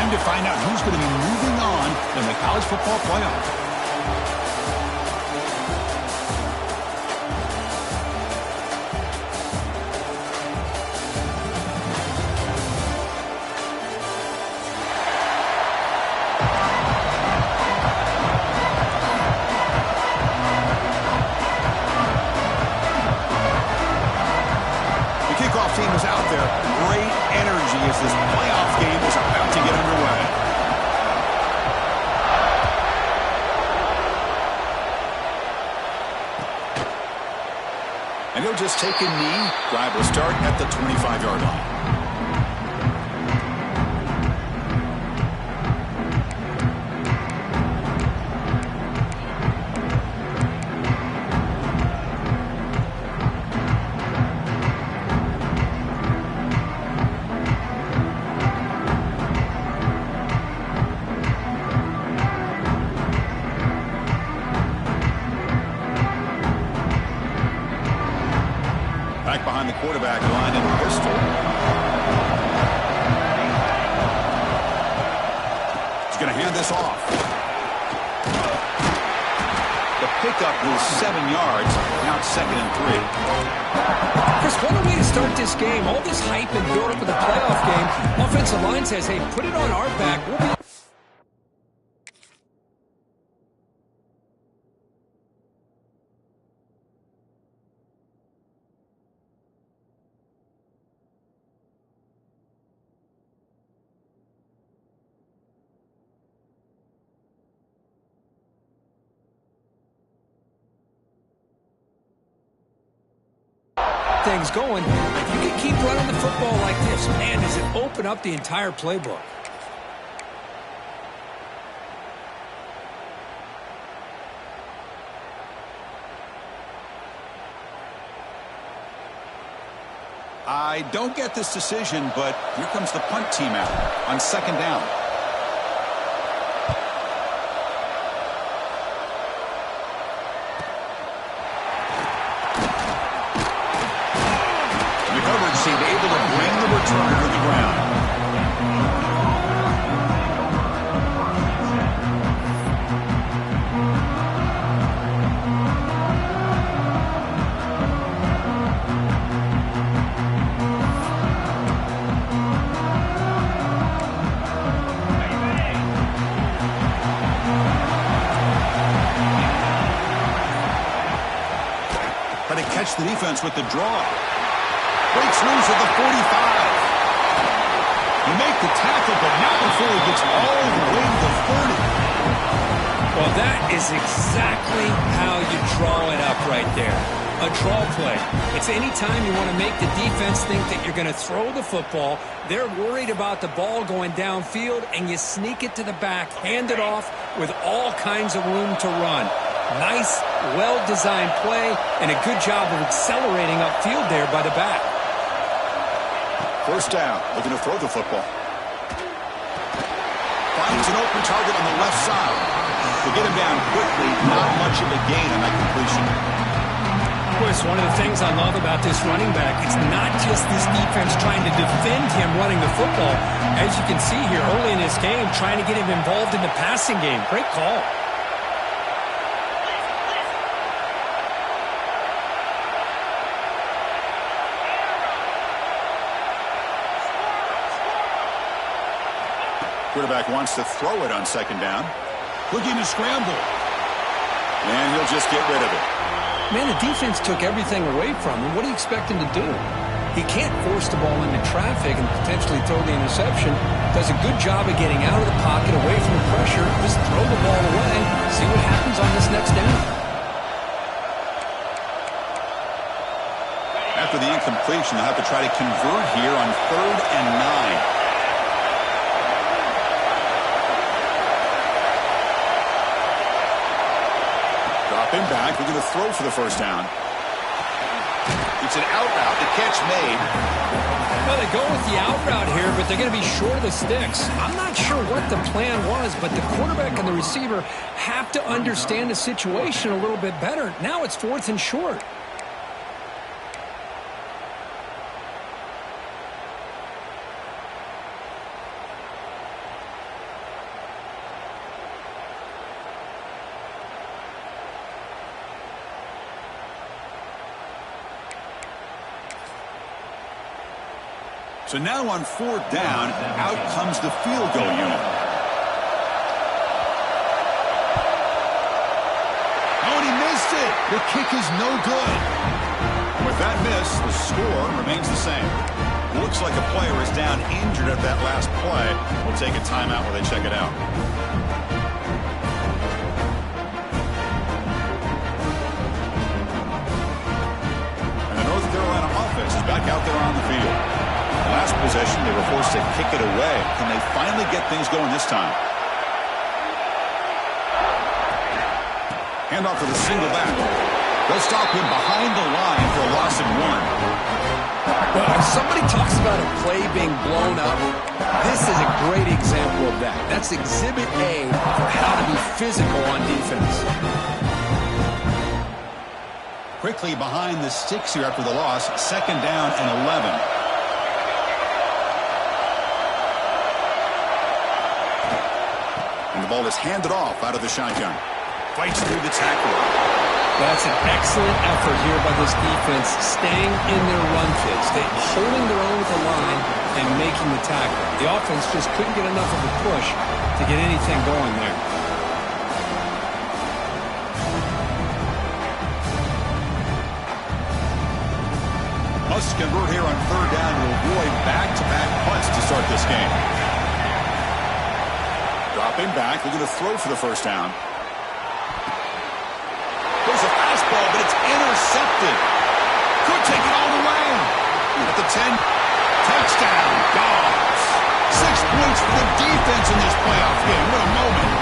Time to find out who's going to be moving on in the college football playoff. Team is out there. Great energy as this playoff game is about to get underway. And he'll just take a knee. Drive will start at the 25-yard line. Back behind the quarterback line in pistol. He's going to hand this off. The pickup was 7 yards. Now it's 2nd and 3. Chris, what a way to start this game. All this hype and build up of the playoff game. Offensive line says, hey, put it on our back. We'll be things going. If you can keep running the football like this, man, does it open up the entire playbook. I don't get this decision, but here comes the punt team out on 2nd down. Seemed able to bring the return to the ground. Trying to catch the defense with the draw. Breaks loose at the 45. You make the tackle, but not before he gets all the way to the 30. Well, that is exactly how you draw it up right there. A draw play. It's any time you want to make the defense think that you're going to throw the football. They're worried about the ball going downfield, and you sneak it to the back, hand it off with all kinds of room to run. Nice, well-designed play, and a good job of accelerating upfield there by the back. 1st down, looking to throw the football. Finds an open target on the left side. To get him down quickly, not much of a gain on that completion. Chris, one of the things I love about this running back, it's not just this defense trying to defend him running the football. As you can see here early in this game, trying to get him involved in the passing game. Great call. Quarterback wants to throw it on 2nd down. Looking to scramble. And he'll just get rid of it. Man, the defense took everything away from him. What do you expect him to do? He can't force the ball into traffic and potentially throw the interception. Does a good job of getting out of the pocket, away from the pressure. Just throw the ball away. See what happens on this next down. After the incompletion, they'll have to try to convert here on 3rd and 9. Dropping back, we're going to throw for the 1st down. It's an out route, the catch made. Well, they go with the out route here, but they're going to be short of the sticks. I'm not sure what the plan was, but the quarterback and the receiver have to understand the situation a little bit better. Now it's 4th and short. So now on 4th down, out comes the field goal unit. Oh, and he missed it. The kick is no good. With that miss, the score remains the same. Looks like a player is down injured at that last play. We'll take a timeout while they check it out. And the North Carolina offense is back out there on the field. Last possession, they were forced to kick it away. Can they finally get things going this time? Handoff to the single back. They'll stop him behind the line for a loss of 1. Well, if somebody talks about a play being blown up, this is a great example of that. That's Exhibit A for how to be physical on defense. Quickly behind the sticks here after the loss. 2nd down and 11. And the ball is handed off out of the shotgun. Fights through the tackle. That's an excellent effort here by this defense, staying in their run fits, holding their own with the line and making the tackle. The offense just couldn't get enough of a push to get anything going there. Must convert here on 3rd down to avoid back-to-back punts to start this game. Dropping back, looking to throw for the 1st down. There's a fastball, but it's intercepted. Could take it all the way. At the 10, touchdown, Dogs. 6 points for the defense in this playoff game. What a moment.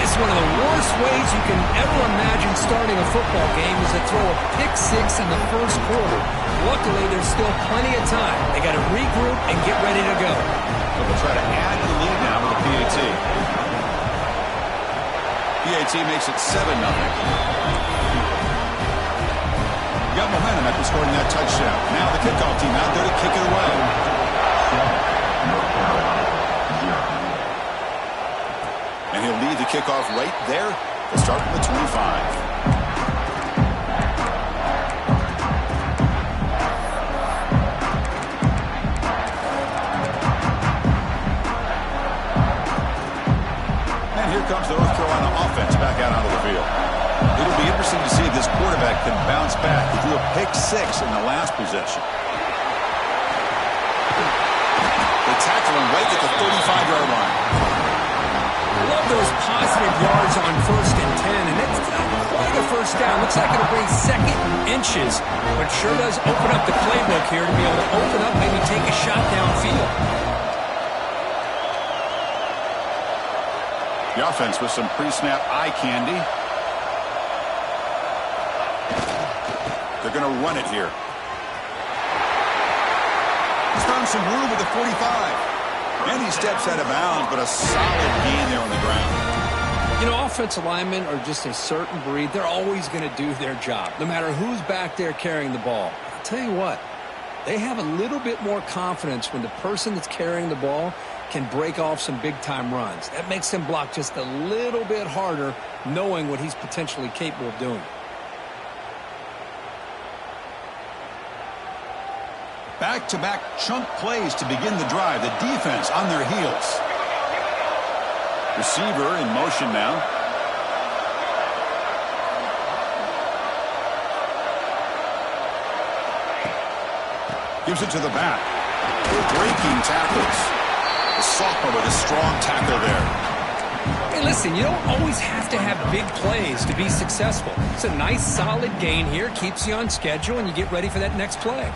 It's one of the worst ways you can ever imagine starting a football game is to throw a pick 6 in the 1st quarter. Luckily, there's still plenty of time. They got to regroup and get ready to go. They'll try to add to the lead now with a PAT. PAT makes it 7-0. Got momentum after scoring that touchdown. Now the kickoff team out there to kick it away. And he'll lead the kickoff right there to start from the 25. Here comes the North Carolina offense back out onto the field. It'll be interesting to see if this quarterback can bounce back. He threw a pick 6 in the last possession. They tackle him right at the 35-yard line. Love those positive yards on 1st and 10, and it's not quite a 1st down. Looks like it'll bring 2nd inches, but sure does open up the playbook here to be able to open up, maybe take a shot downfield. The offense with some pre-snap eye candy. They're going to run it here. He's found some room at the 45. And he steps out of bounds, but a solid gain there on the ground. You know, offensive linemen are just a certain breed. They're always going to do their job, no matter who's back there carrying the ball. I'll tell you what, they have a little bit more confidence when the person that's carrying the ball can break off some big-time runs. That makes him block just a little bit harder, knowing what he's potentially capable of doing. Back-to-back chunk plays to begin the drive. The defense on their heels. Receiver in motion now. Gives it to the back. Breaking tackles. The sophomore with a strong tackle there. Hey, listen, you don't always have to have big plays to be successful. It's a nice, solid gain here. Keeps you on schedule, and you get ready for that next play.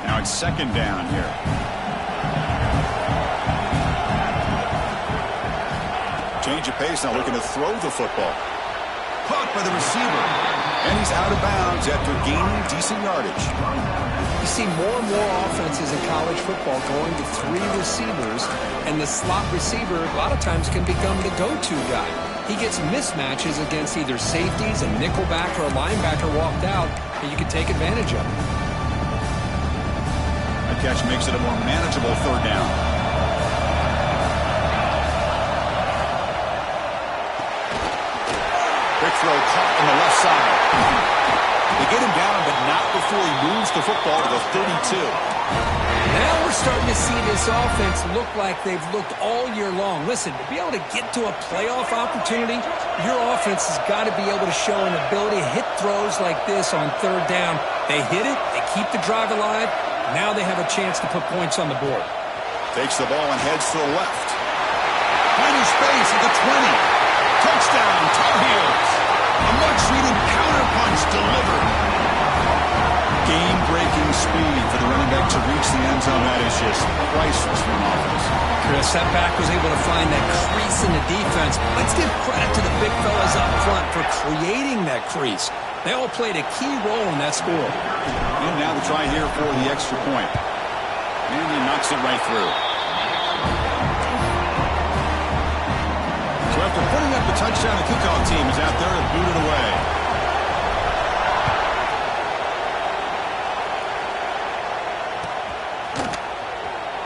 Now it's 2nd down here. Change of pace now, looking to throw the football. Caught by the receiver. And he's out of bounds after gaining decent yardage. You see more and more offenses in college football going to 3 receivers, and the slot receiver a lot of times can become the go-to guy. He gets mismatches against either safeties, a nickelback, or a linebacker walked out, and you can take advantage of it. That catch makes it a more manageable 3rd down. Quick throw caught on the left side. They get him down, but not before he moves the football to the 32. Now we're starting to see this offense look like they've looked all year long. Listen, to be able to get to a playoff opportunity, your offense has got to be able to show an ability to hit throws like this on third down. They hit it, they keep the drive alive. Now they have a chance to put points on the board. Takes the ball and heads to the left. Plenty of space at the 20. Touchdown, Tar Heels. A much-needed counterpunch delivered. Game-breaking speed for the running back to reach the end zone. That is just priceless for an offense. Chris, that back was able to find that crease in the defense. Let's give credit to the big fellas up front for creating that crease. They all played a key role in that score. And now the try here for the extra point. And he knocks it right through. So after putting up the touchdown, the kickoff team is out there to boot it away.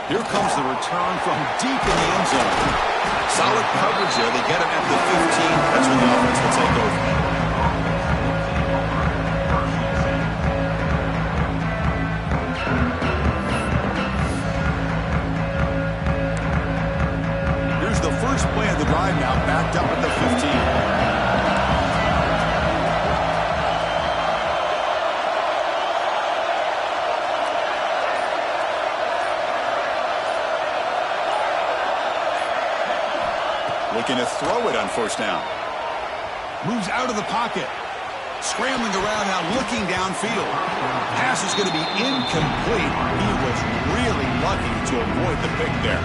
Here comes the return from deep in the end zone. Solid coverage there. They get him at the 15. That's when the offense will take over. Here's the first play of the drive now, backed up at the 15. Looking to throw it on first down. Moves out of the pocket. Scrambling around now, looking downfield. Pass is going to be incomplete. He was really lucky to avoid the pick there.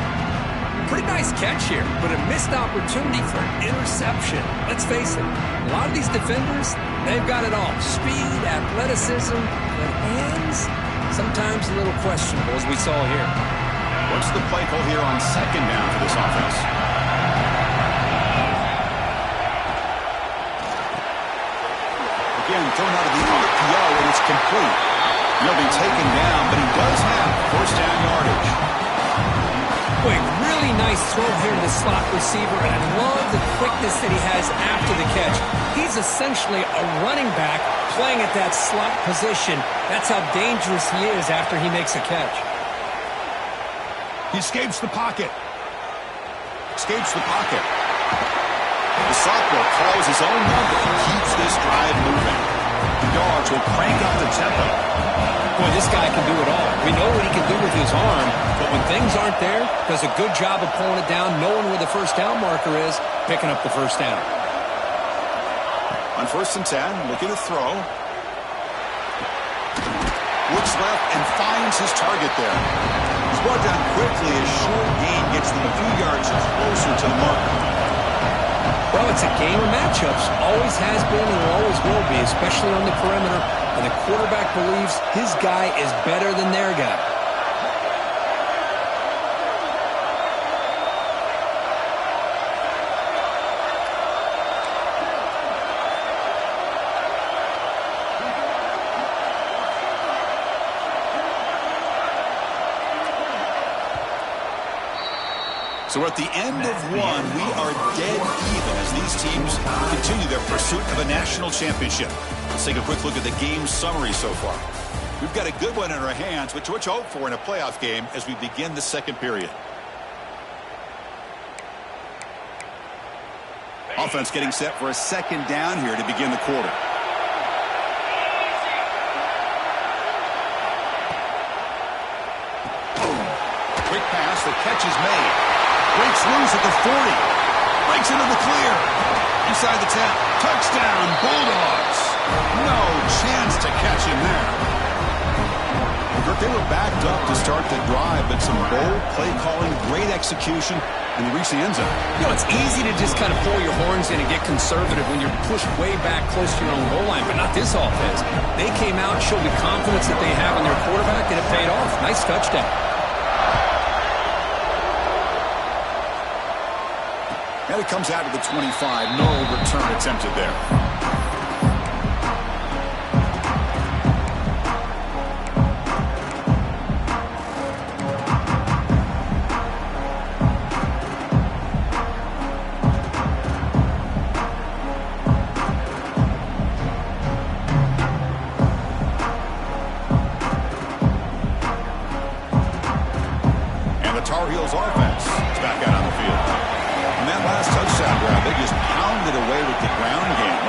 Pretty nice catch here, but a missed opportunity for an interception. Let's face it, a lot of these defenders, they've got it all. Speed, athleticism, but hands, sometimes a little questionable, as we saw here. What's the play call here on second down for this offense? Again, thrown out of the RPO, and it's complete. He'll be taken down, but he does have first down yardage. Boy, really nice throw here to the slot receiver, and I love the quickness that he has after the catch. He's essentially a running back playing at that slot position. That's how dangerous he is after he makes a catch. He escapes the pocket. Escapes the pocket. The sophomore calls his own number and keeps this drive moving. The yards will crank up the tempo. Boy, this guy can do it all. We know what he can do with his arm, but when things aren't there, does a good job of pulling it down, knowing where the first down marker is, picking up the first down. On 1st and 10, looking to throw. Looks left and finds his target there. He's brought down quickly as short gain gets them a few yards closer to the marker. Well, it's a game of matchups. Always has been and always will be, especially on the perimeter. And the quarterback believes his guy is better than their guy. So at the end of one, we are dead even as these teams continue their pursuit of a national championship. Let's take a quick look at the game summary so far. We've got a good one in our hands, which to hope for in a playoff game as we begin the second period. Offense getting set for a second down here to begin the quarter. Quick pass, the catch is made. Breaks loose at the 40. Breaks into the clear. Inside the 10. Touchdown, Bulldogs. No chance to catch him there. They were backed up to start the drive, but some bold play calling, great execution, and they reached the end zone. You know, it's easy to just kind of pull your horns in and get conservative when you're pushed way back close to your own goal line, but not this offense. They came out, showed the confidence that they have in their quarterback, and it paid off. Nice touchdown. And it comes out to the 25. No return attempted there.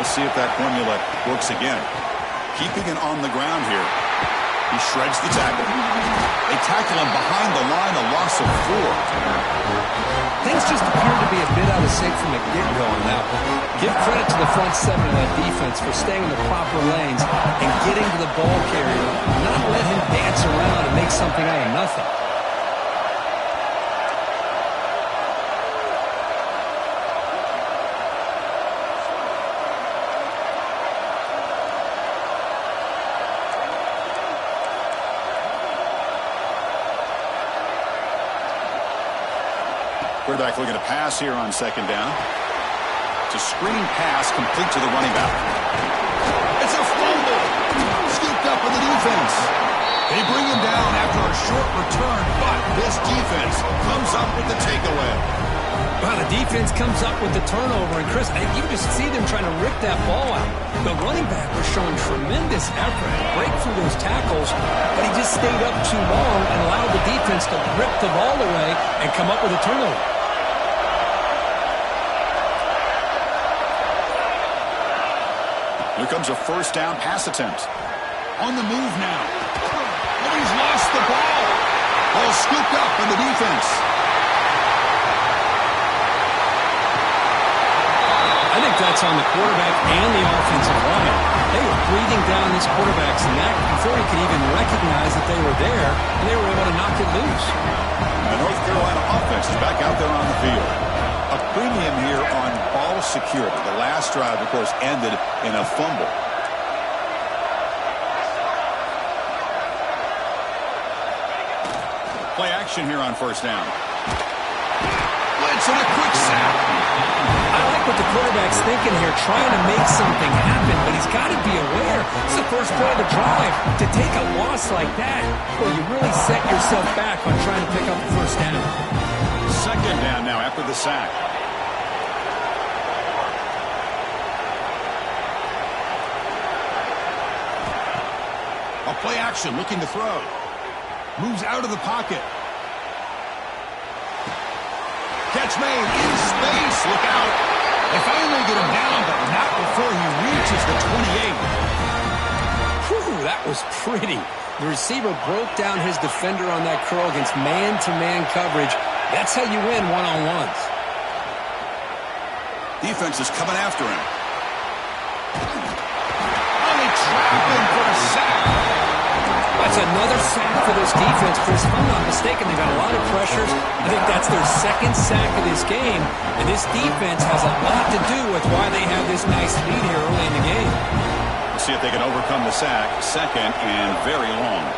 Let's see if that formula works again. Keeping it on the ground here. He shreds the tackle. They tackle him behind the line, a loss of 4. Things just appear to be a bit out of sync from the get-go on that one. Give credit to the front seven of that defense for staying in the proper lanes and getting to the ball carrier, not let him dance around and make something out of nothing. Quarterback looking to pass here on second down. It's a screen pass complete to the running back. It's a fumble. Scooped up by the defense. They bring him down after a short return, but this defense comes up with the takeaway. Well, the defense comes up with the turnover, and Chris, you just see them trying to rip that ball out. The running back was showing tremendous effort to break through those tackles, but he just stayed up too long and allowed the defense to rip the ball away and come up with a turnover. Here comes a first down pass attempt. On the move now. And he's lost the ball. Ball scooped up by the defense. I think that's on the quarterback and the offensive line. They were breathing down this quarterback's neck before he could even recognize that they were there, and they were able to knock it loose. The North Carolina offense is back out there on the field. A premium here on ball security. The last drive, of course, ended in a fumble. Play action here on first down. Blitz and a quick sack. I like what the quarterback's thinking here, trying to make something happen, but he's got to be aware. It's the first play of the drive. To take a loss like that, where you really set yourself back on trying to pick up the first down. Second down now after the sack. A play action looking to throw. Moves out of the pocket. Catch made in space. Look out. They finally get him down, but not before he reaches the 28. Whew, that was pretty. The receiver broke down his defender on that curl against man-to-man coverage. That's how you win one-on-ones. Defense is coming after him. Oh, they trap him for a sack. That's another sack for this defense, Chris. If I'm not mistaken, they've got a lot of pressures. I think that's their second sack of this game. And this defense has a lot to do with why they have this nice lead here early in the game. We'll see if they can overcome the sack. Second and very long.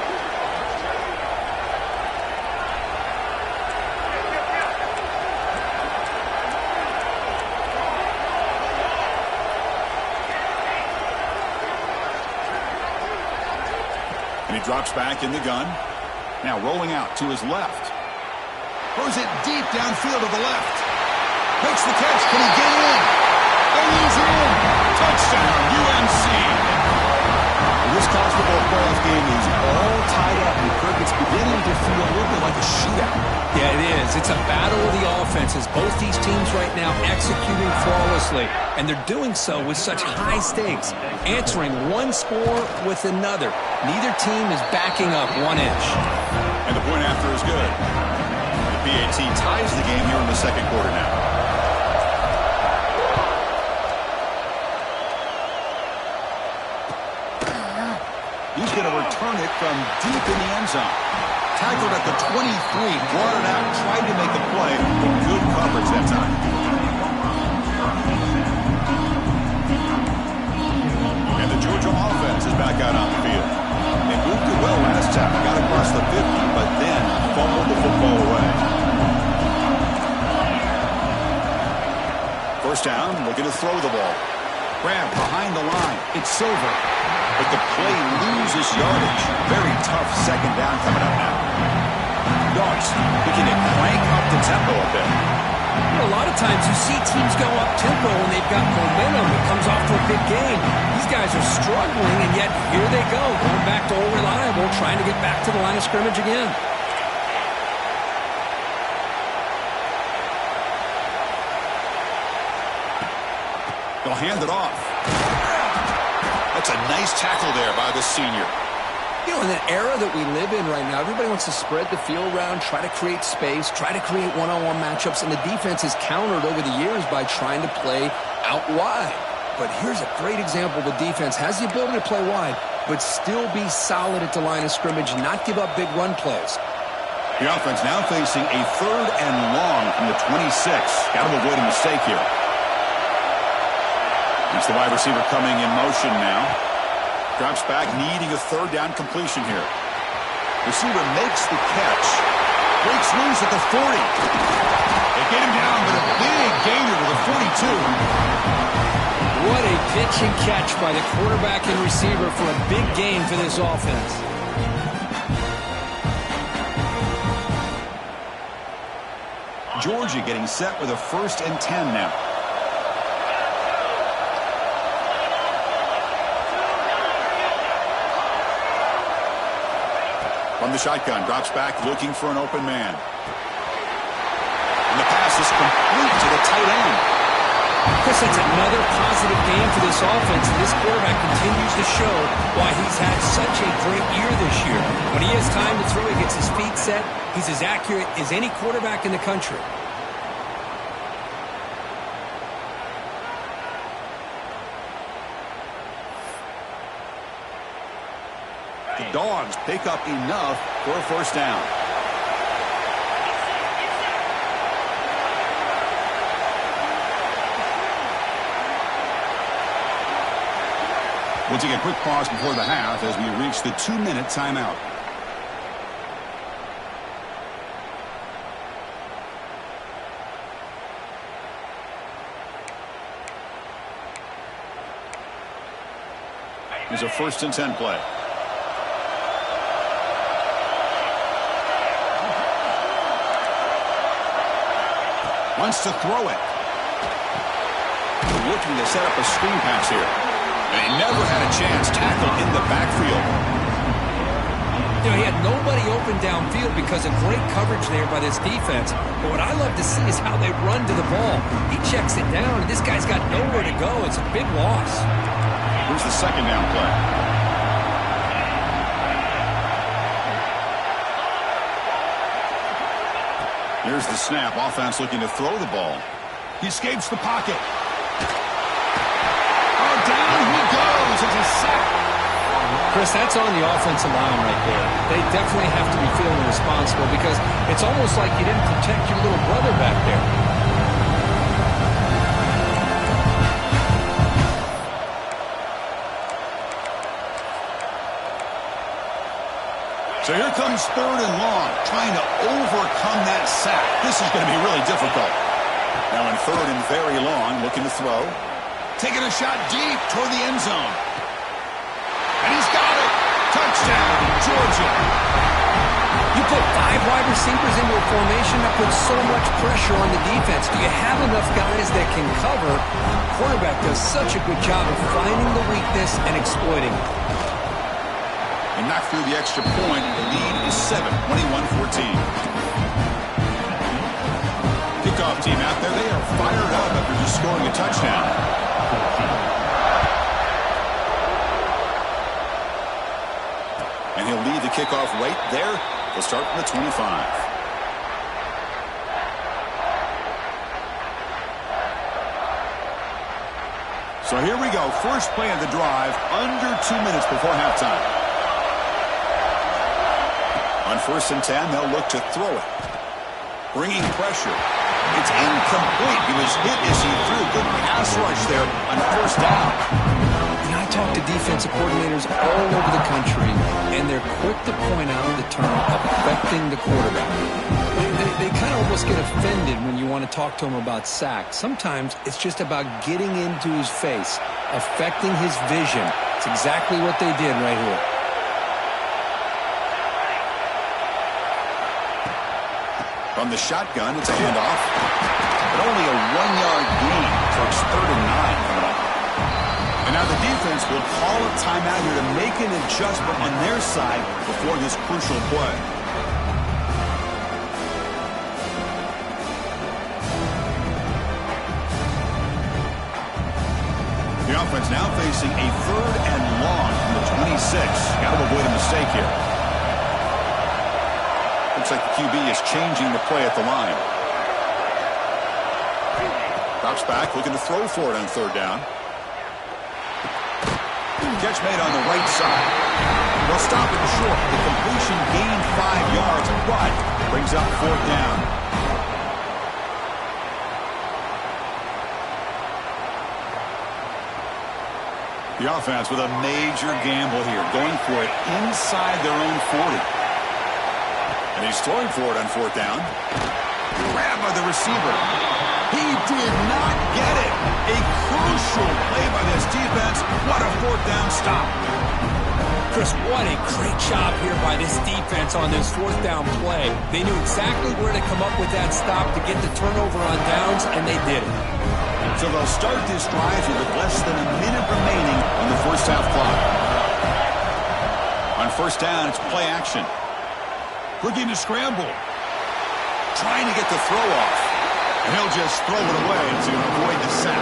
And he drops back in the gun. Now rolling out to his left. Throws it deep downfield to the left. Makes the catch. Can he get in? And he's in. Touchdown, UNC. This college football playoff game is all tied up. And Kirk, it's beginning to feel a little bit like a shootout. Yeah, it is. It's a battle of the offenses. Both these teams right now executing flawlessly. And they're doing so with such high stakes. Answering one score with another. Neither team is backing up 1 inch. And the point after is good. The PAT ties the game here in the second quarter now. He's going to return it from deep in the end zone. Tackled at the 23, brought it out, tried to make the play, but good coverage that time. And the Georgia offense is back out on the field. They moved it well last time, got across the 50, but then fumbled the football away. First down, looking to throw the ball. Grab behind the line. It's Silver. But the play loses yardage. Very tough second down coming up now. Dogs looking to crank up the tempo a bit. A lot of times you see teams go up tempo when they've got momentum. It comes off to a big game. These guys are struggling, and yet here they go. Going back to old reliable, trying to get back to the line of scrimmage again. They'll hand it off. That's a nice tackle there by the senior. You know, in the era that we live in right now, everybody wants to spread the field around, try to create space, try to create one-on-one matchups, and the defense is countered over the years by trying to play out wide. But here's a great example. The defense has the ability to play wide, but still be solid at the line of scrimmage, not give up big run plays. The offense now facing a 3rd and long from the 26. Got to avoid a mistake here. It's the wide receiver coming in motion now. Drops back, needing a 3rd down completion here. Receiver makes the catch. Breaks loose at the 40. They get him down, but a big gainer to the 42. What a pitch and catch by the quarterback and receiver for a big gain for this offense. Georgia getting set with a 1st and 10 now. From the shotgun, drops back, looking for an open man. And the pass is complete to the tight end. Chris, that's another positive game for this offense. This quarterback continues to show why he's had such a great year this year. When he has time to throw, he gets his feet set. He's as accurate as any quarterback in the country. The Dogs pick up enough for a 1st down. We'll take a quick pause before the half as we reach the 2-minute timeout. Here's a 1st and 10 play. Wants to throw it. Looking to set up a screen pass here. And he never had a chance. Tackle in the backfield. You know, he had nobody open downfield because of great coverage there by this defense. But what I love to see is how they run to the ball. He checks it down, and this guy's got nowhere to go. It's a big loss. Here's the 2nd down play. Here's the snap. Offense looking to throw the ball. He escapes the pocket. Oh, down he goes. It's a sack. Chris, that's on the offensive line right there. They definitely have to be feeling responsible because it's almost like you didn't protect your little brother back there. So here comes 3rd and long, trying to overcome that sack. This is going to be really difficult. Now in 3rd and very long, looking to throw. Taking a shot deep toward the end zone. And he's got it. Touchdown, Georgia. You put 5 wide receivers into a formation that puts so much pressure on the defense. Do you have enough guys that can cover? The quarterback does such a good job of finding the weakness and exploiting it. And knocked through the extra point. The lead is 7, 21-14. Kickoff team out there. They are fired up after just scoring a touchdown. And he'll lead the kickoff right there. They'll start from the 25. So here we go. First play of the drive. Under 2 minutes before halftime. On 1st and 10, they'll look to throw it. Bringing pressure. It's incomplete. He was hit as he threw. Good pass rush there on 1st down. And I talk to defensive coordinators all over the country, and they're quick to point out the term affecting the quarterback. They kind of almost get offended when you want to talk to them about sacks. Sometimes it's just about getting into his face, affecting his vision. It's exactly what they did right here. From the shotgun, it's a handoff. But only a 1-yard gain, so it's 3rd and 9 coming up. And now the defense will call a timeout here to make an adjustment on their side before this crucial play. The offense now facing a 3rd and long from the 26. Got to avoid a mistake here. Looks like the QB is changing the play at the line. Drops back, looking to throw for it on 3rd down. Catch made on the right side. They'll stop it short. The completion gained 5 yards, but brings up 4th down. The offense with a major gamble here, going for it inside their own 40. And he's throwing for it on 4th down. Grabbed by the receiver. He did not get it. A crucial play by this defense. What a 4th down stop. Chris, what a great job here by this defense on this 4th down play. They knew exactly where to come up with that stop to get the turnover on downs, and they did it. So they'll start this drive with less than a minute remaining on the first half clock. On 1st down, it's play action. Looking to scramble. Trying to get the throw off. And he'll just throw it away to avoid the sack.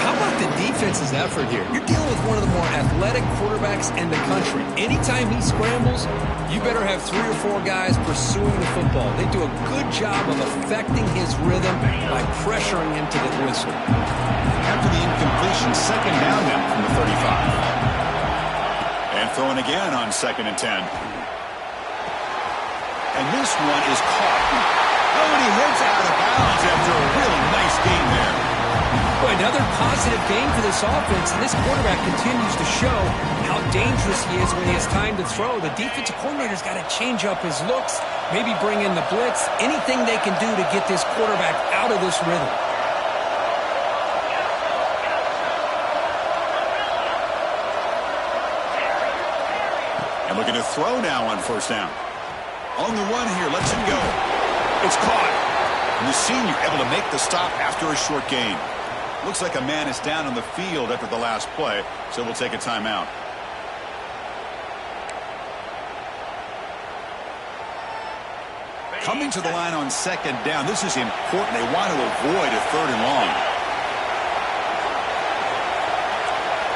How about the defense's effort here? You're dealing with one of the more athletic quarterbacks in the country. Anytime he scrambles, you better have 3 or 4 guys pursuing the football. They do a good job of affecting his rhythm by pressuring him to the whistle. After the incompletion, 2nd down then from the 35. And throwing again on 2nd and 10. And this one is caught. Oh, and he heads out of bounds after a really nice game there. Boy, another positive game for this offense, and this quarterback continues to show how dangerous he is when he has time to throw. The defensive coordinator's got to change up his looks, maybe bring in the blitz, anything they can do to get this quarterback out of this rhythm. And looking to throw now on 1st down. On the run here, lets him go. It's caught. And the senior able to make the stop after a short gain. Looks like a man is down on the field after the last play, so we'll take a timeout. Coming to the line on 2nd down. This is important. They want to avoid a 3rd and long.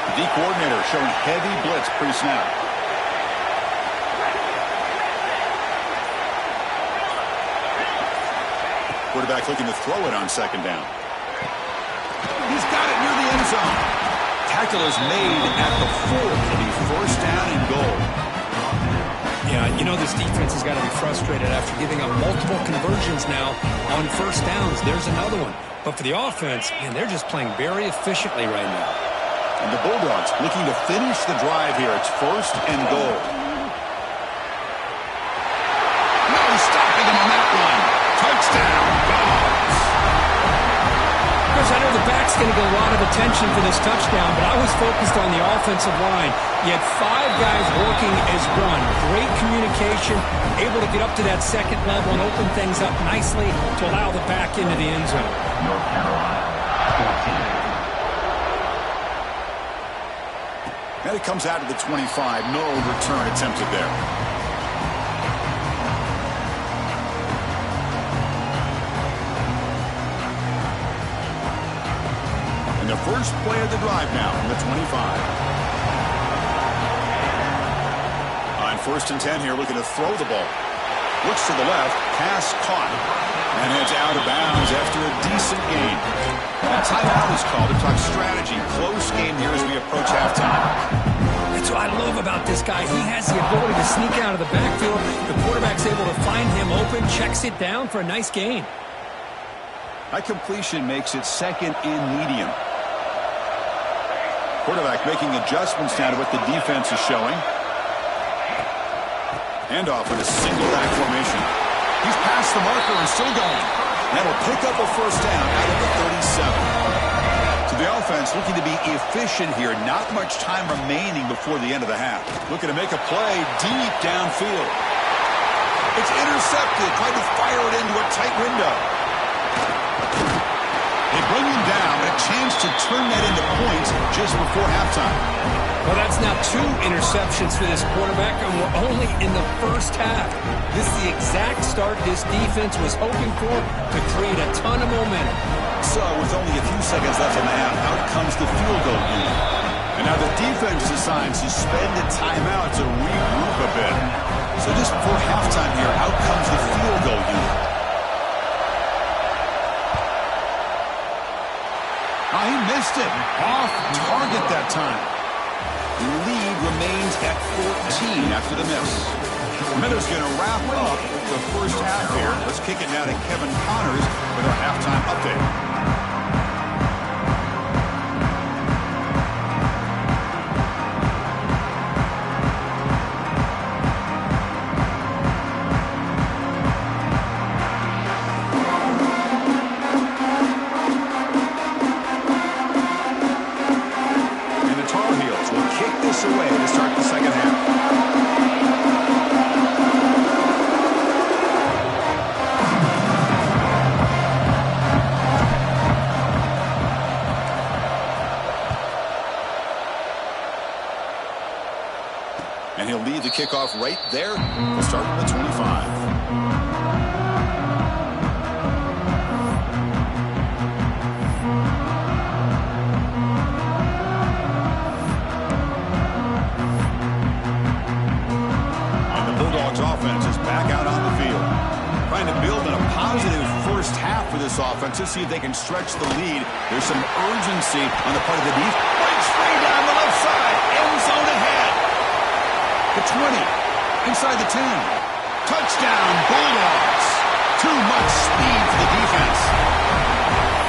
The D coordinator showing heavy blitz pre-snap. Quarterback looking to throw it on 2nd down. He's got it near the end zone. Tackle is made at the 4. It'll be 1st down and goal. Yeah, you know this defense has got to be frustrated after giving up multiple conversions now on 1st downs. There's another one. But for the offense, man, they're just playing very efficiently right now. And the Bulldogs looking to finish the drive here. It's 1st and goal. No stopping him on that one. Touchdown, Dogs. Chris, I know the back's going to get a lot of attention for this touchdown, but I was focused on the offensive line. You had 5 guys working as one. Great communication, able to get up to that 2nd level and open things up nicely to allow the back into the end zone. North Carolina, 14. And it comes out to the 25. No return attempted there. And the first play of the drive now from the 25. On 1st and 10 here, looking to throw the ball. Looks to the left, pass caught. And heads out of bounds after a decent gain. A timeout is called to talk strategy. Close game here as we approach halftime. That's what I love about this guy. He has the ability to sneak out of the backfield. The quarterback's able to find him open, checks it down for a nice gain. That completion makes it 2nd and medium. Quarterback making adjustments now to what the defense is showing. Handoff in a single back formation. He's past the marker and still going. That'll pick up a 1st down out of the 37. So the offense looking to be efficient here. Not much time remaining before the end of the half. Looking to make a play deep downfield. It's intercepted. Trying to fire it into a tight window. They bring him down, but a chance to turn that into points just before halftime. Well, that's now 2 interceptions for this quarterback, and we're only in the first half. This is the exact start this defense was hoping for to create a ton of momentum. So, with only a few seconds left in the half, out comes the field goal unit. And now the defense decides to spend a timeout to regroup a bit. So just before halftime here, out comes the field goal unit. Oh, he missed it. Off target that time. The lead remains at 14 after the miss. Miller's going to wrap up the first half here. Let's kick it now to Kevin Connors with our halftime update. Away to start the second half. And he'll lead the kickoff right there. We'll start from the 25. Offense is back out on the field. Trying to build in a positive first half for this offense to see if they can stretch the lead. There's some urgency on the part of the defense. Breaks free down the left side. End zone ahead. The 20. Inside the 10. Touchdown, Bulldogs. Too much speed for the defense.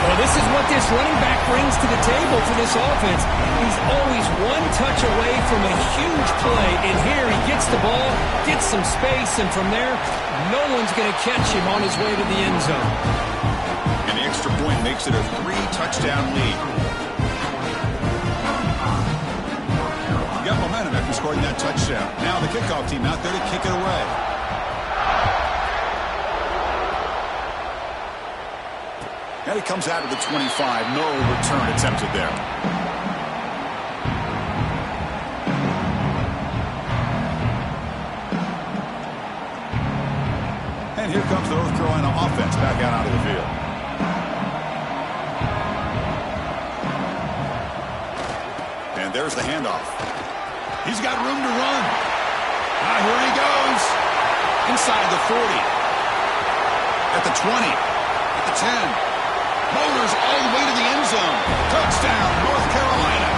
Well, this is what this running back brings to the table for this offense. He's always one touch away from a huge play. And here he gets the ball, gets some space, and from there, no one's going to catch him on his way to the end zone. And the extra point makes it a 3-touchdown lead. You got momentum after scoring that touchdown. Now the kickoff team out there to kick it away. And it comes out of the 25. No return attempted there. And here comes the North Carolina offense back out onto the field. And there's the handoff. He's got room to run. Ah, here he goes. Inside the 40. At the 20. At the 10. Motors all the way to the end zone. Touchdown, North Carolina.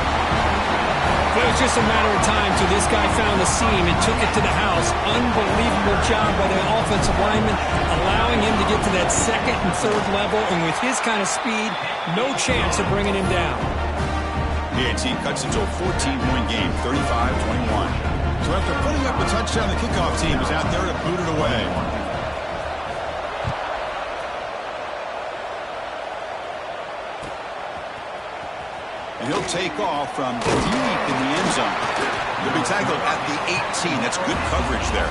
Well, it was just a matter of time till this guy found the seam and took it to the house. Unbelievable job by the offensive lineman, allowing him to get to that second and third level. And with his kind of speed, no chance of bringing him down. The team cuts into a 14-point game, 35-21. So after putting up a touchdown, the kickoff team is out there to boot it away. And he'll take off from deep in the end zone. He'll be tackled at the 18. That's good coverage there.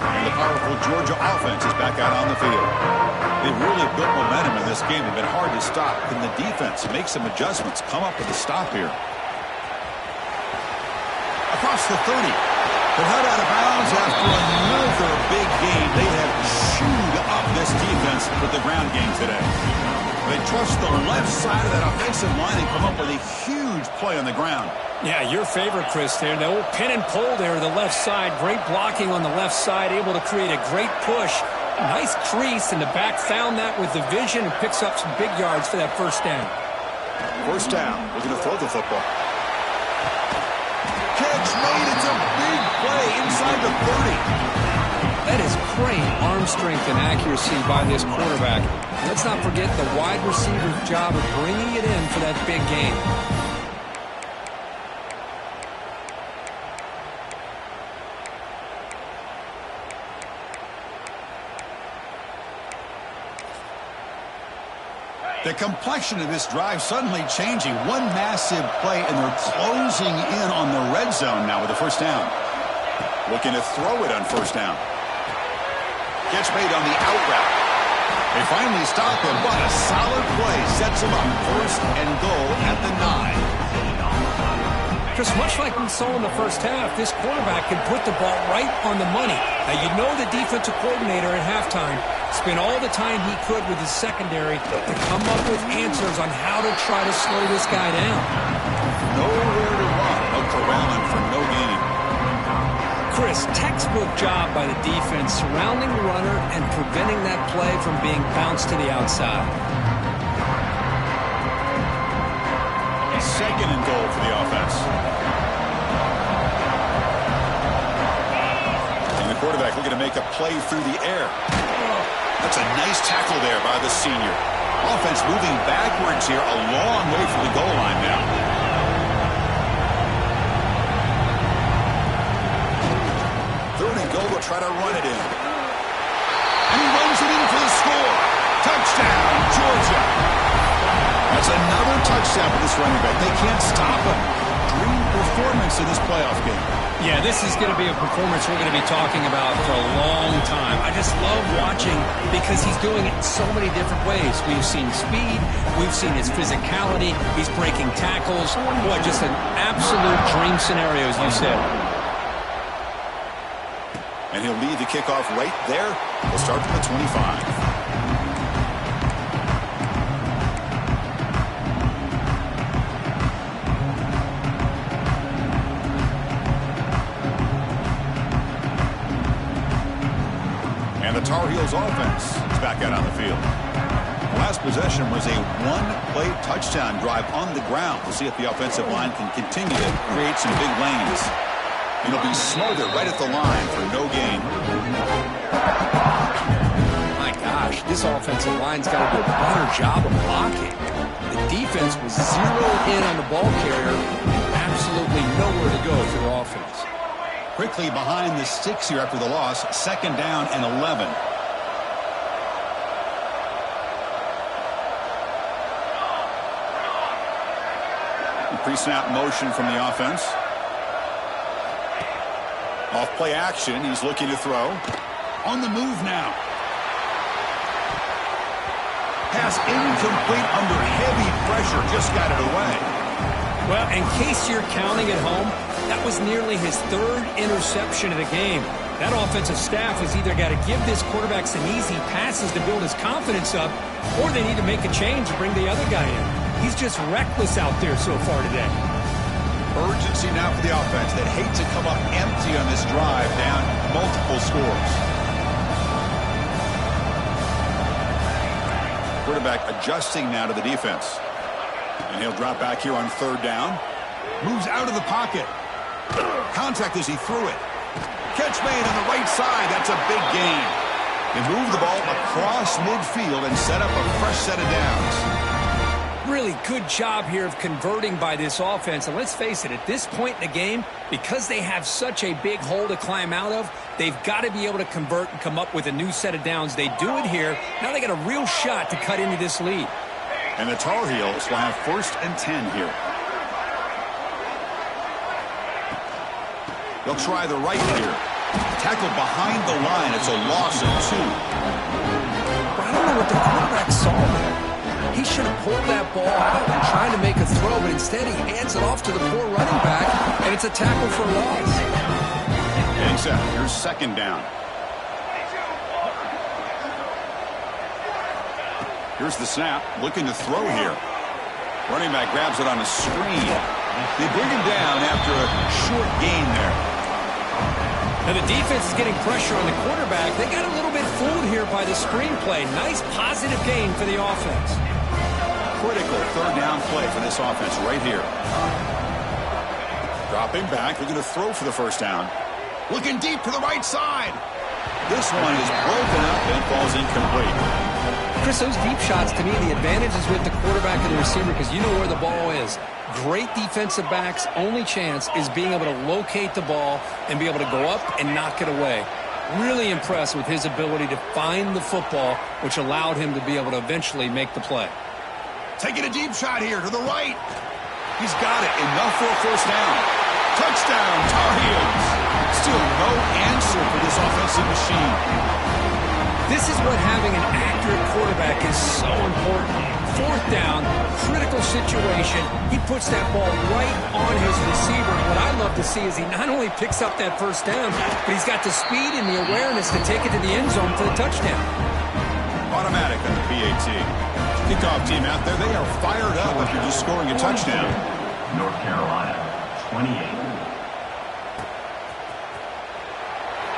And the powerful Georgia offense is back out on the field. They've really built momentum in this game. They've been hard to stop. Can the defense make some adjustments, come up with a stop here? Across the 30. They're held out of bounds after another big game. They have chewed up this defense with the ground game today. They trust the left side of that offensive line and come up with a huge play on the ground. Yeah, your favorite, Chris, there. The old pin and pull there, the left side. Great blocking on the left side, able to create a great push. Nice crease, and the back found that with the vision and picks up some big yards for that first down. First down. We're going to throw the football. Catch made. It's a big play inside the 30. That is great arm strength and accuracy by this quarterback. Let's not forget the wide receiver's job of bringing it in for that big game. The complexion of this drive suddenly changing. One massive play, and they're closing in on the red zone now with the first down. Looking to throw it on first down. Catch made on the out route. They finally stop him, but a solid play sets him up first and goal at the 9. Just much like we saw in the first half, this quarterback can put the ball right on the money. Now, you know the defensive coordinator at halftime spent all the time he could with his secondary to come up with answers on how to try to slow this guy down. Nowhere to run. No corralling for no gain. Chris, textbook job by the defense surrounding the runner and preventing that play from being bounced to the outside. Second and goal for the offense. And the quarterback looking to make a play through the air. That's a nice tackle there by the senior. Offense moving backwards here, a long way from the goal line now. Third and goal, they'll try to run it in. And he runs it in for the score. Touchdown, Georgia. That's another touchdown for this running back. They can't stop him. Dream performance in this playoff game. Yeah, this is going to be a performance we're going to be talking about for a long time. I just love watching because he's doing it in so many different ways. We've seen speed. We've seen his physicality. He's breaking tackles. Boy, just an absolute dream scenario, as you said. And he'll lead the kickoff right there. We'll start from the 25. The Tar Heels offense is back out on the field. The last possession was a one-play touchdown drive on the ground. We'll see if the offensive line can continue to create some big lanes. It'll be smothered right at the line for no gain. My gosh, this offensive line's got to do a better job of blocking. The defense was zeroed in on the ball carrier and absolutely nowhere to go for the offense. Quickly behind the 6 here after the loss. Second down and 11. Pre-snap motion from the offense. Off play action. He's looking to throw. On the move now. Pass incomplete under heavy pressure. Just got it away. Well, in case you're counting at home, that was nearly his third interception of the game. That offensive staff has either got to give this quarterback some easy passes to build his confidence up, or they need to make a change and bring the other guy in. He's just reckless out there so far today. Urgency now for the offense. They'd hate to come up empty on this drive, down multiple scores. Quarterback adjusting now to the defense. And he'll drop back here on third down. Moves out of the pocket. Contact as he threw it. Catch made on the right side. That's a big gain. They move the ball across midfield and set up a fresh set of downs. Really good job here of converting by this offense. And let's face it, at this point in the game, because they have such a big hole to climb out of, they've got to be able to convert and come up with a new set of downs. They do it here. Now they got a real shot to cut into this lead. And the Tar Heels will have 1st and 10 here. They'll try the right here. Tackle behind the line. It's a loss of 2. I don't know what the quarterback saw there. He should have pulled that ball out and tried to make a throw, but instead he hands it off to the poor running back, and it's a tackle for a loss. Getting set. Here's second down. Here's the snap. Looking to throw here. Running back grabs it on a screen. They bring him down after a short gain there. Now the defense is getting pressure on the quarterback. They got a little bit fooled here by the screenplay. Nice positive gain for the offense. Critical third down play for this offense right here. Dropping back, looking to throw for the first down. Looking deep to the right side. This one is broken up and falls incomplete. Chris, those deep shots, to me, the advantage is with the quarterback and the receiver because you know where the ball is. Great defensive backs' only chance is being able to locate the ball and be able to go up and knock it away. Really impressed with his ability to find the football, which allowed him to be able to eventually make the play. Taking a deep shot here to the right. He's got it. Enough for a first down. Touchdown, Tar Heels. Still no answer for this offensive machine. This is what having an accurate quarterback is so important. 4th down, critical situation. He puts that ball right on his receiver. What I love to see is he not only picks up that 1st down, but he's got the speed and the awareness to take it to the end zone for the touchdown. Automatic on the PAT. Kickoff team out there, they are fired up after just scoring a touchdown. North Carolina, 28.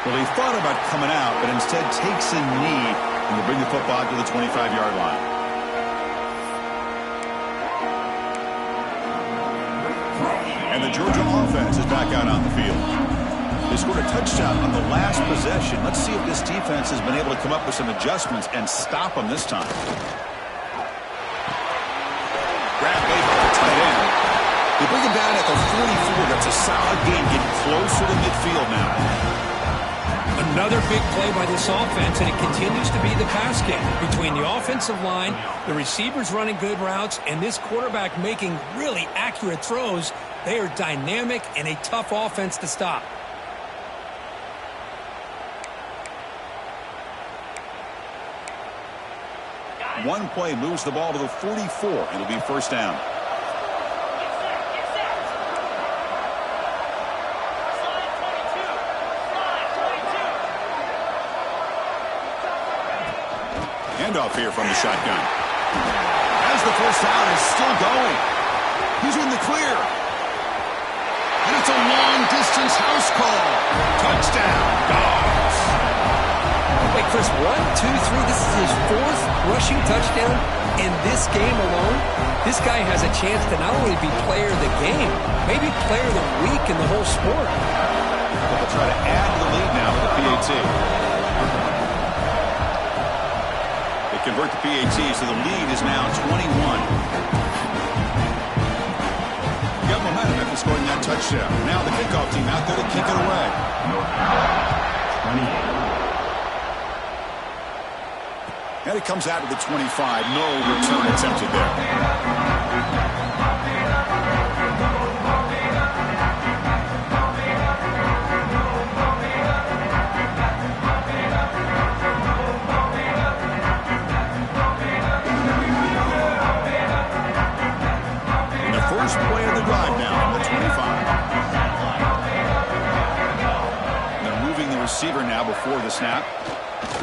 Well, he thought about coming out, but instead takes a knee and will bring the football to the 25-yard line. And the Georgia offense is back out on the field. They scored a touchdown on the last possession. Let's see if this defense has been able to come up with some adjustments and stop them this time. Grab late by the tight end. They bring him down at the 44. That's a solid gain, getting closer to midfield now. Another big play by this offense, and it continues to be the pass game between the offensive line, the receivers running good routes, and this quarterback making really accurate throws. They are dynamic and a tough offense to stop. One play moves the ball to the 44. It'll be 1st down. Handoff here from the shotgun. As the 1st down is still going. He's in the clear. And it's a long-distance house call. Touchdown, Dogs. Wait, Chris, 1, 2, 3. This is his 4th rushing touchdown in this game alone. This guy has a chance to not only be player of the game, maybe player of the week in the whole sport. They'll try to add to the lead now with the PAT. They convert the PAT, so the lead is now 21. Got momentum after scoring that touchdown. Now the kickoff team out there to kick it away. North Carolina, 28. And it comes out to the 25. No return attempted there. And the first play of the drive now on the 25. And they're moving the receiver now before the snap.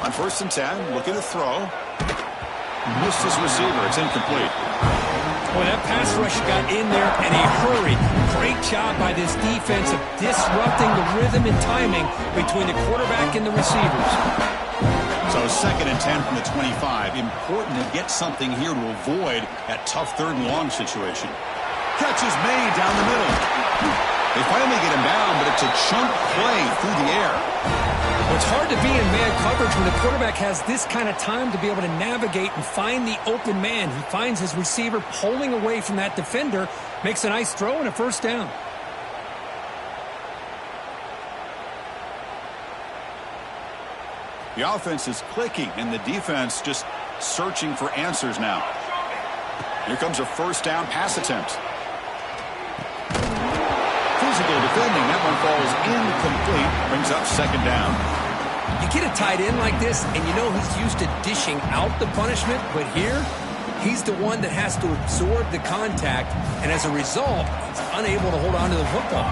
On 1st and 10, looking to throw. Missed his receiver. It's incomplete. Boy, that pass rush got in there in a hurry. Great job by this defense of disrupting the rhythm and timing between the quarterback and the receivers. So 2nd and 10 from the 25. Important to get something here to avoid that tough 3rd and long situation. Catch is made down the middle. They finally get him down, but it's a chunk play through the air. Well, it's hard to be in man coverage when the quarterback has this kind of time to be able to navigate and find the open man. He finds his receiver pulling away from that defender, makes a nice throw and a 1st down. The offense is clicking, and the defense just searching for answers now. Here comes a 1st down pass attempt. Physical defending. That one falls incomplete. Brings up 2nd down. You get a tight end like this, and you know he's used to dishing out the punishment, but here, he's the one that has to absorb the contact, and as a result, he's unable to hold on to the football.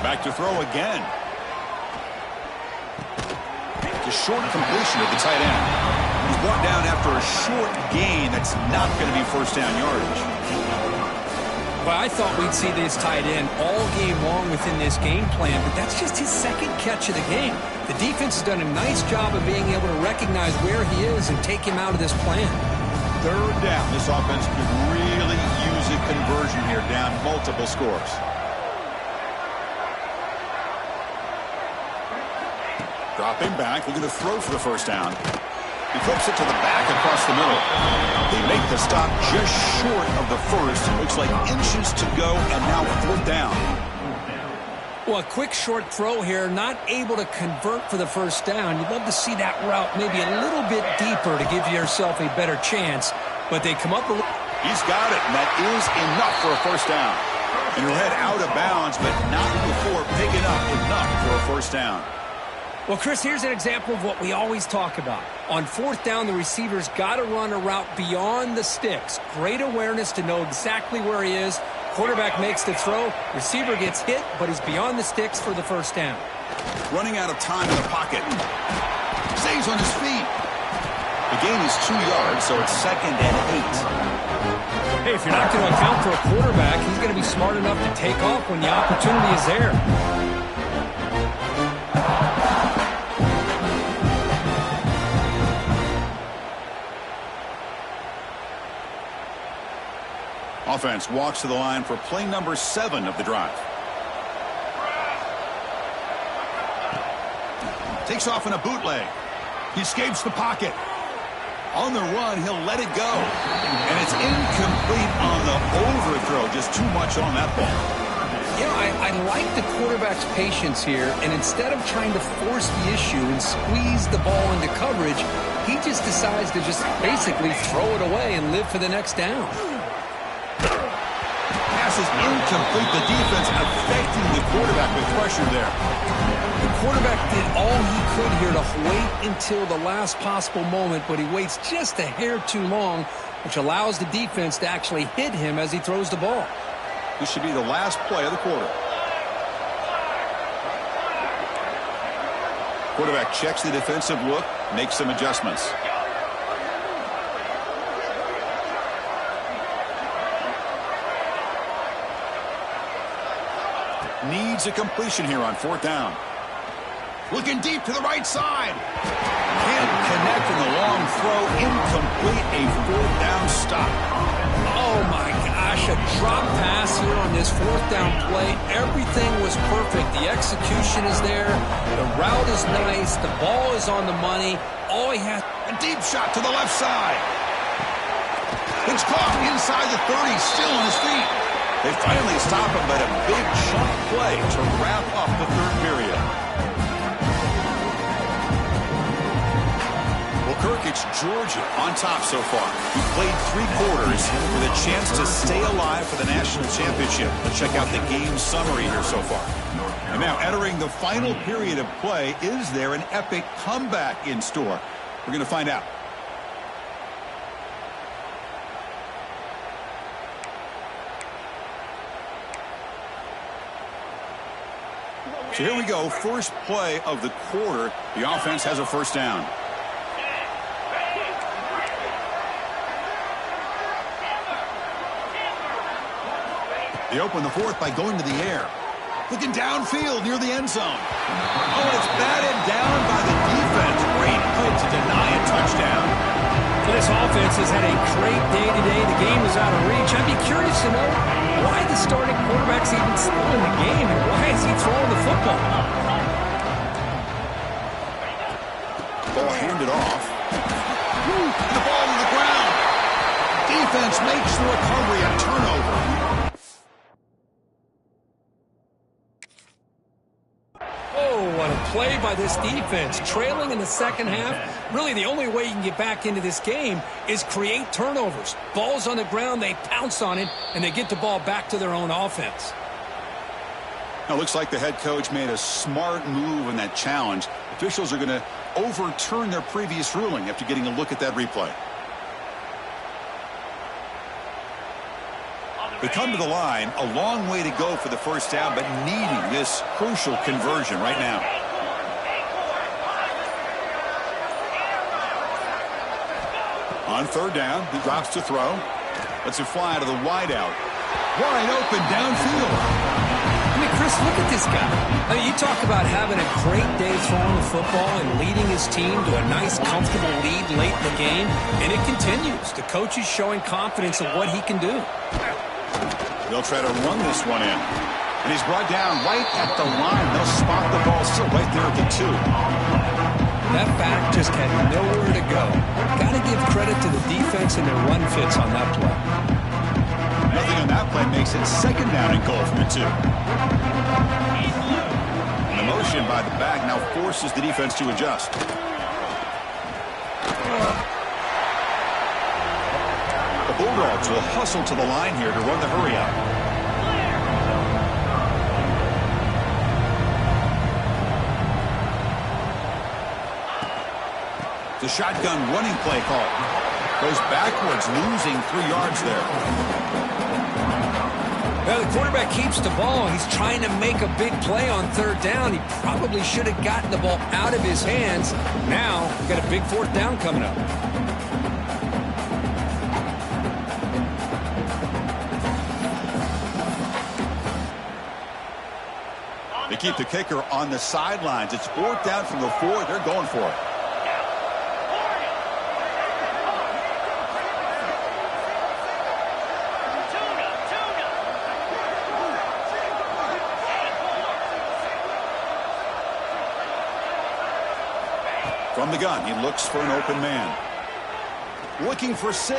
Back to throw again. The short completion of the tight end. He's brought down after a short gain. That's not going to be 1st down yardage. Well, I thought we'd see this tight end all game long within this game plan, but that's just his 2nd catch of the game. The defense has done a nice job of being able to recognize where he is and take him out of this plan. 3rd down. This offense could really use a conversion here, down multiple scores. Dropping back, looking to throw for the 1st down. He flips it to the back across the middle. They make the stop just short of the 1st. Looks like inches to go, and now 4th down. Well, a quick short throw here, not able to convert for the 1st down. You'd love to see that route maybe a little bit deeper to give yourself a better chance, but they come up a little. He's got it, and that is enough for a 1st down. And he'll head out of bounds, but not before picking up enough for a 1st down. Well, Chris, here's an example of what we always talk about. On 4th down, the receiver's got to run a route beyond the sticks. Great awareness to know exactly where he is. Quarterback makes the throw. Receiver gets hit, but he's beyond the sticks for the first down. Running out of time in the pocket. Stays on his feet. The gain is 2 yards, so it's 2nd and 8. Hey, if you're not going to account for a quarterback, he's going to be smart enough to take off when the opportunity is there. Offense walks to the line for play number 7 of the drive. Takes off in a bootleg. He escapes the pocket. On the run, he'll let it go. And it's incomplete on the overthrow. Just too much on that ball. You know, I like the quarterback's patience here, and instead of trying to force the issue and squeeze the ball into coverage, he just decides to just basically throw it away and live for the next down. Pass is incomplete. The defense affecting the quarterback with pressure there. The quarterback did all he could here to wait until the last possible moment, but he waits just a hair too long, which allows the defense to actually hit him as he throws the ball. This should be the last play of the quarter. Quarterback checks the defensive look, makes some adjustments. Needs a completion here on 4th down. Looking deep to the right side. Can't connect in the long throw. Incomplete. A 4th down stop. Oh, my gosh. A drop pass here on this 4th down play. Everything was perfect. The execution is there. The route is nice. The ball is on the money. All he has... A deep shot to the left side. It's caught inside the 30. Still on his feet. They finally stop him, but a big chunk play to wrap up the 3rd period. Well, Kirk, it's Georgia on top so far. We played 3 quarters with a chance to stay alive for the national championship. Let's check out the game summary here so far. And now entering the final period of play, is there an epic comeback in store? We're going to find out. So here we go, first play of the quarter. The offense has a first down. They open the 4th by going to the air. Looking downfield near the end zone. Oh, it's batted down by the defense. Great play to deny a touchdown. This offense has had a great day today. The game is out of reach. I'd be curious to know why the starting quarterback's even still in the game and why is he throwing the football? Ball handed off. The ball to the ground. Defense makes the recovery, a turnover. What a play by this defense. Trailing in the second half, really the only way you can get back into this game is create turnovers. Ball's on the ground, they pounce on it, and they get the ball back to their own offense. Now, looks like the head coach made a smart move in that challenge. Officials are going to overturn their previous ruling after getting a look at that replay. They come to the line, a long way to go for the first down, but needing this crucial conversion right now. On 3rd down, he drops to throw. Lets it fly to the wideout. Wide open downfield. I mean, Chris, look at this guy. I mean, you talk about having a great day throwing the football and leading his team to a nice, comfortable lead late in the game, and it continues. The coach is showing confidence of what he can do. They'll try to run this one in. And he's brought down right at the line. They'll spot the ball still right there at the 2. That back just had nowhere to go. Got to give credit to the defense and their run fits on that play. Nothing on that play makes it 2nd down and goal from the 2. And the motion by the back now forces the defense to adjust. The Bulldogs will hustle to the line here to run the hurry up. The shotgun running play call. Goes backwards, losing 3 yards there. Well, the quarterback keeps the ball. He's trying to make a big play on 3rd down. He probably should have gotten the ball out of his hands. Now, got a big 4th down coming up. They keep the kicker on the sidelines. It's 4th down from the 4. They're going for it. From the gun, he looks for an open man. Looking for 6.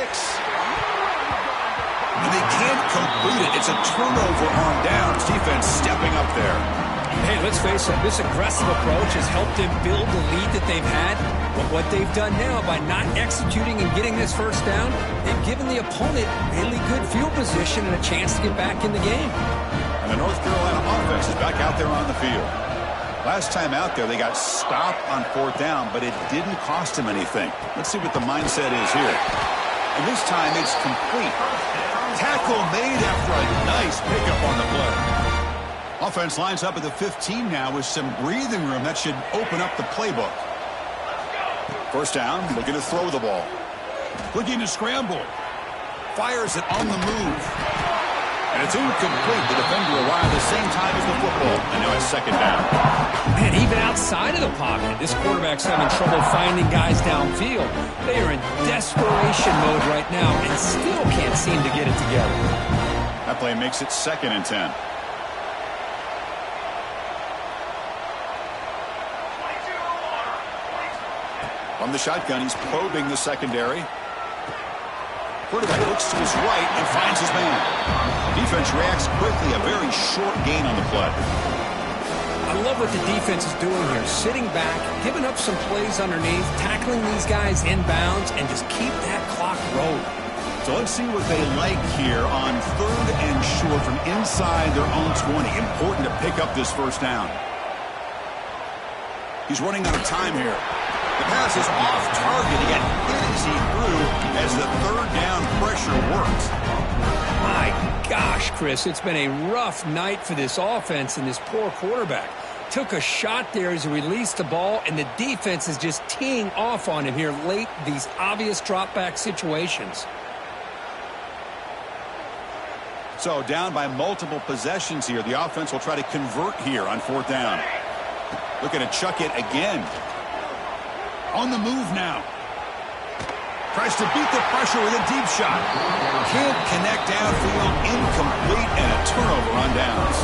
And they can't complete it. It's a turnover on downs. Defense stepping up there. Hey, let's face it, this aggressive approach has helped them build the lead that they've had. But what they've done now by not executing and getting this 1st down, they've given the opponent really good field position and a chance to get back in the game. And the North Carolina offense is back out there on the field. Last time out there, they got stopped on 4th down, but it didn't cost him anything. Let's see what the mindset is here. And this time, it's complete. Tackle made after a nice pickup on the play. Offense lines up at the 15 now with some breathing room. That should open up the playbook. 1st down, looking to throw the ball. Looking to scramble. Fires it on the move. And it's incomplete. The defender arrived at the same time as the football. And now it's 2nd down. Man, even outside of the pocket, this quarterback's having trouble finding guys downfield. They are in desperation mode right now and still can't seem to get it together. That play makes it 2nd and 10. From the shotgun, he's probing the secondary. Quarterback looks to his right and finds his man. Defense reacts quickly. A very short gain on the play. I love what the defense is doing here. Sitting back, giving up some plays underneath, tackling these guys inbounds, and just keep that clock rolling. So let's see what they like here on 3rd and short from inside their own 20. Important to pick up this 1st down. He's running out of time here. The pass is off target. He got hit as he threw as the 3rd down pressure worked. My gosh, Chris, it's been a rough night for this offense and this poor quarterback. Took a shot there as he released the ball, and the defense is just teeing off on him here late, these obvious drop-back situations. So down by multiple possessions here. The offense will try to convert here on 4th down. Looking to chuck it again. On the move now. Tries to beat the pressure with a deep shot. Can't connect downfield. Incomplete and a turnover on downs.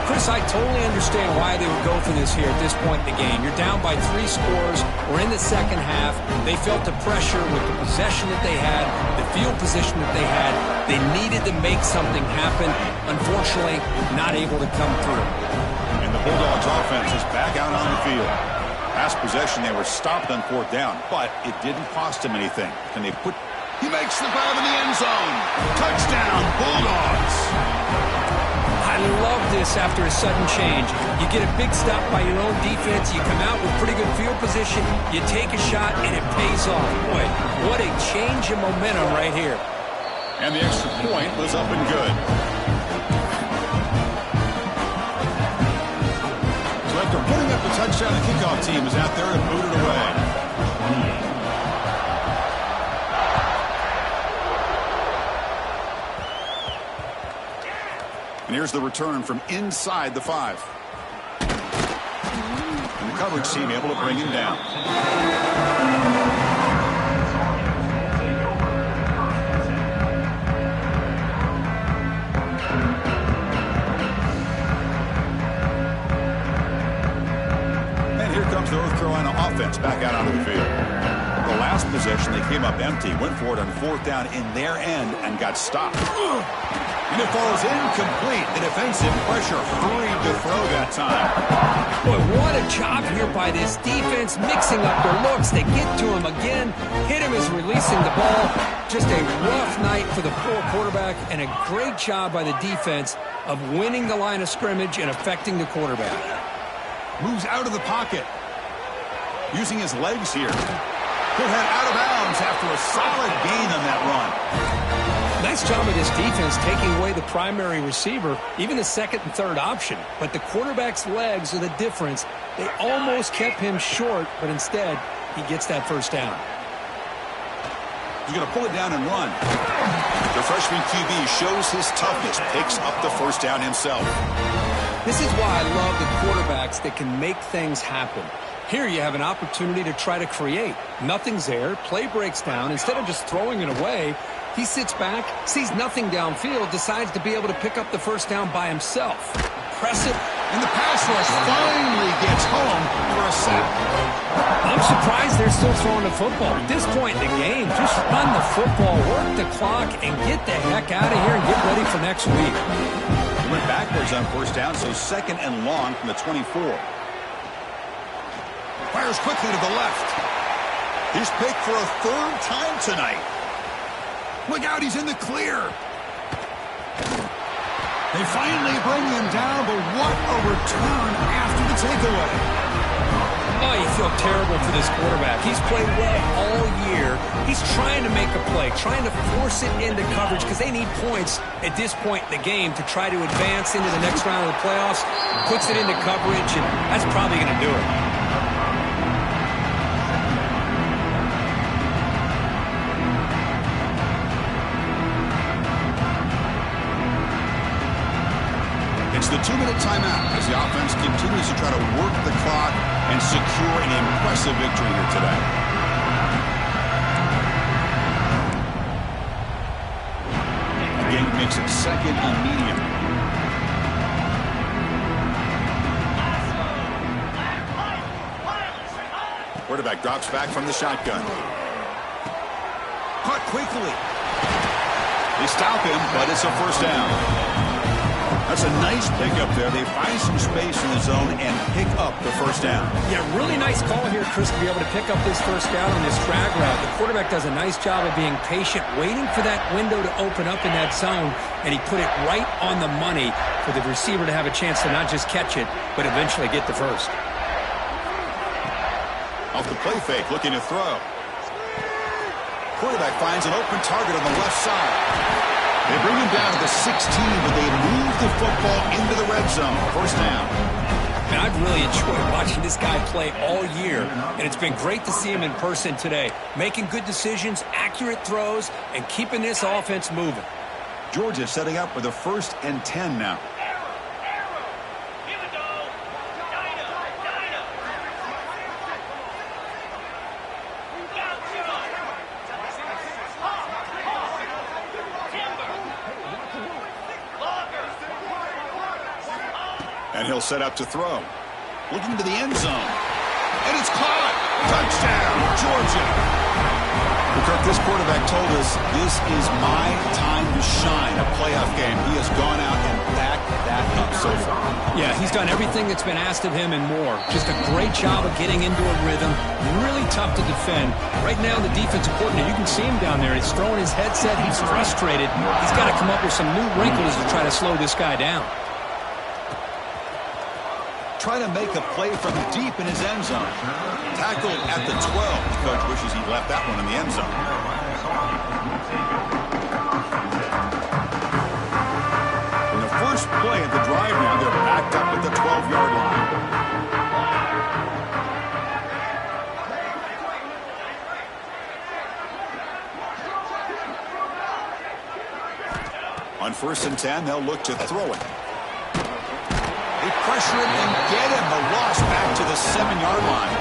Chris, I totally understand why they would go for this here at this point in the game. You're down by 3 scores. We're in the 2nd half. They felt the pressure with the possession that they had, the field position that they had. They needed to make something happen. Unfortunately, not able to come through. And the Bulldogs offense is back out on the field. Last possession, they were stopped on 4th down, but it didn't cost him anything. Can they put... He makes the grab in the end zone. Touchdown, Bulldogs. I love this after a sudden change. You get a big stop by your own defense. You come out with pretty good field position. You take a shot, and it pays off. Boy, what a change in momentum right here. And the extra point was up and good. So after putting up the touchdown, the kickoff team is out there and booted away. 28. And here's the return from inside the 5. And the coverage team able to bring him down. And here comes the North Carolina offense back out onto the field. The last possession, they came up empty, went for it on 4th down in their end, and got stopped. And it falls incomplete. The defensive pressure hurried to throw that time. Boy, what a job here by this defense, mixing up their looks. They get to him again, hit him as releasing the ball. Just a rough night for the poor quarterback, and a great job by the defense of winning the line of scrimmage and affecting the quarterback. Moves out of the pocket. Using his legs here. He'll head out of bounds after a solid gain on that run. Nice job of this defense taking away the primary receiver, even the second and third option. But the quarterback's legs are the difference. They almost kept him short, but instead, he gets that first down. He's going to pull it down and run. The freshman QB shows his toughness, picks up the first down himself. This is why I love the quarterbacks that can make things happen. Here you have an opportunity to try to create. Nothing's there. Play breaks down. Instead of just throwing it away, he sits back, sees nothing downfield, decides to be able to pick up the first down by himself. Press it. And the pass rush finally gets home for a sack. I'm surprised they're still throwing the football. At this point in the game, just run the football, work the clock, and get the heck out of here and get ready for next week. He went backwards on first down, so second and long from the 24. Fires quickly to the left. He's picked for a third time tonight. Look out, he's in the clear. They finally bring him down, but what a return after the takeaway. Oh, you feel terrible for this quarterback. He's played well all year. He's trying to make a play, trying to force it into coverage because they need points at this point in the game to try to advance into the next round of the playoffs. Puts it into coverage, and that's probably going to do it. It's the 2-minute timeout as the offense continues to try to work the clock and secure an impressive victory here today. The game makes it second and medium. Quarterback drops back from the shotgun. Caught quickly. They stop him, but it's a first down. That's a nice pickup there. They find some space in the zone and pick up the first down. Yeah, really nice call here, Chris, to be able to pick up this first down on this drag route. The quarterback does a nice job of being patient, waiting for that window to open up in that zone, and he put it right on the money for the receiver to have a chance to not just catch it, but eventually get the first. Off the play fake, looking to throw. Quarterback finds an open target on the left side. They bring him down to the 16, but they move the football into the red zone. First down. And I've really enjoyed watching this guy play all year, and it's been great to see him in person today. Making good decisions, accurate throws, and keeping this offense moving. Georgia setting up with a 1st and 10 now. And he'll set up to throw. Looking to the end zone. And it's caught. Touchdown, Georgia. Kirk, this quarterback told us this is my time to shine, a playoff game. He has gone out and backed that up so far. Yeah, he's done everything that's been asked of him and more. Just a great job of getting into a rhythm. Really tough to defend. Right now, the defensive coordinator, you can see him down there. He's throwing his headset. He's frustrated. He's got to come up with some new wrinkles to try to slow this guy down. Trying to make a play from deep in his end zone. Tackled at the 12. Coach wishes he'd left that one in the end zone. In the first play of the drive now, they're backed up at the 12-yard line. On 1st and 10, they'll look to throw it. They pressure him and get him. The loss back to the 7-yard line.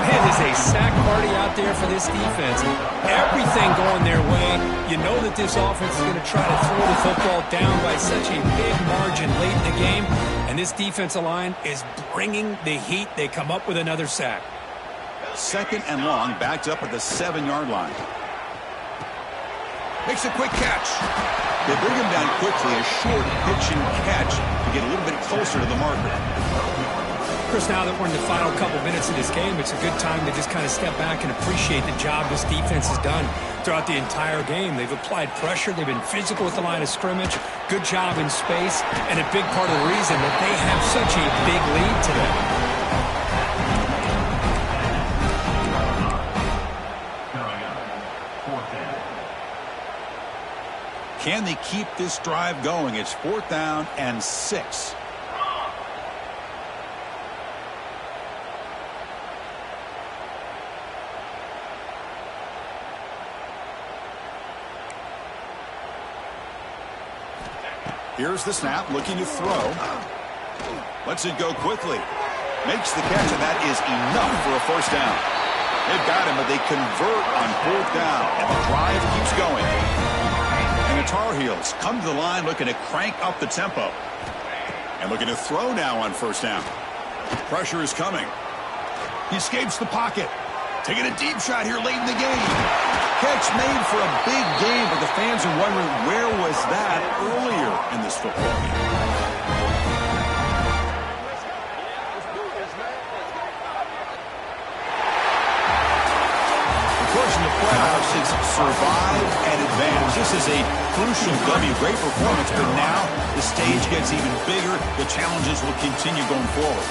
It is a sack party out there for this defense. Everything going their way. You know that this offense is going to try to throw the football down by such a big margin late in the game. And this defensive line is bringing the heat. They come up with another sack. 2nd and long, backed up at the 7-yard line. Makes a quick catch. They bring him down quickly, a short pitch and catch to get a little bit closer to the marker. Chris, now that we're in the final couple minutes of this game, it's a good time to just kind of step back and appreciate the job this defense has done throughout the entire game. They've applied pressure. They've been physical at the line of scrimmage. Good job in space, and a big part of the reason that they have such a big lead today. Can they keep this drive going? It's 4th down and 6. Here's the snap, looking to throw. Lets it go quickly. Makes the catch, and that is enough for a 1st down. They've got him, but they convert on 4th down, and the drive keeps going. And the Tar Heels come to the line looking to crank up the tempo. And looking to throw now on 1st down. Pressure is coming. He escapes the pocket. Taking a deep shot here late in the game. Catch made for a big game, but the fans are wondering where was that earlier in this football game. Of course, in the playoffs, it's survive and advance. This is a crucial W. Great performance, but now the stage gets even bigger. The challenges will continue going forward.